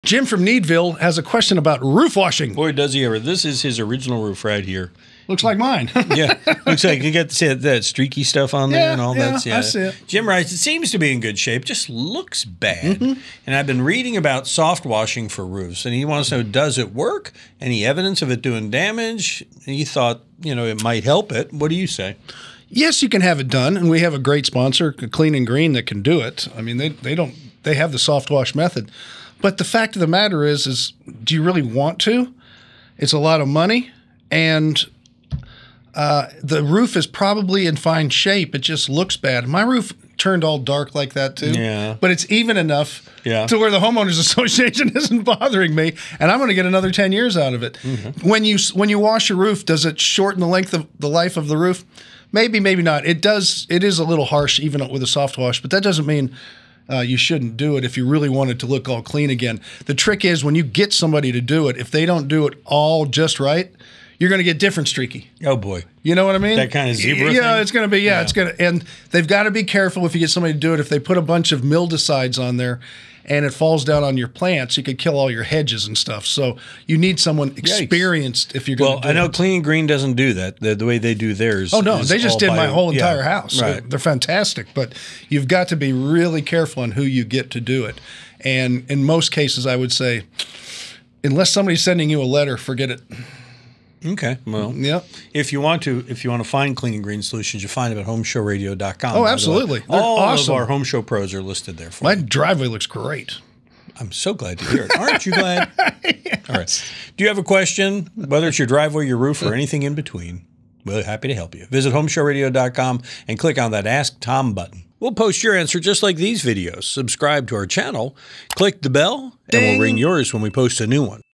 Jim from Needville has a question about roof washing. Boy, does he ever. This is his original roof right here. Looks like mine. Yeah, looks like you got that streaky stuff on there and all that. Yeah, I see it. Jim writes, it seems to be in good shape, just looks bad. And I've been reading about soft washing for roofs, and he wants to know, does it work? Any evidence of it doing damage? And he thought, it might help it. What do you say? Yes, you can have it done, and we have a great sponsor, Clean and Green, that can do it. I mean, they have the soft wash method. But the fact of the matter is do you really want to? It's a lot of money, and the roof is probably in fine shape. It just looks bad. My roof turned all dark like that too. Yeah. But it's even enough to where the homeowners association isn't bothering me, and I'm going to get another 10 years out of it. When you wash your roof, does it shorten the life of the roof? Maybe, maybe not. It does. It is a little harsh even with a soft wash, but that doesn't mean you shouldn't do it if you really want it to look all clean again. The trick is when you get somebody to do it, if they don't do it all just right, you're going to get different streaky. Oh, boy. You know what I mean? That kind of zebra thing? Yeah, it's going to be, it's going to, and they've got to be careful if you get somebody to do it. If they put a bunch of mildicides on there and it falls down on your plants, you could kill all your hedges and stuff. So you need someone experienced if you're going to do it. Well, I know Clean and Green doesn't do that. The way they do theirs. Oh, no, they just did my whole entire house. Right. They're fantastic, but you've got to be really careful on who you get to do it. And in most cases, I would say, unless somebody's sending you a letter, forget it. Okay, well, if you want to find Clean and Green solutions, you find them at HomeShowRadio.com. Oh, absolutely. They're awesome. All of our Home Show pros are listed there for My you. driveway looks great. I'm so glad to hear it. Aren't you glad? All right. Do you have a question, whether it's your driveway, your roof, or anything in between? We're happy to help you. Visit HomeShowRadio.com and click on that Ask Tom button. We'll post your answer just like these videos. Subscribe to our channel, click the bell, and we'll ring yours when we post a new one.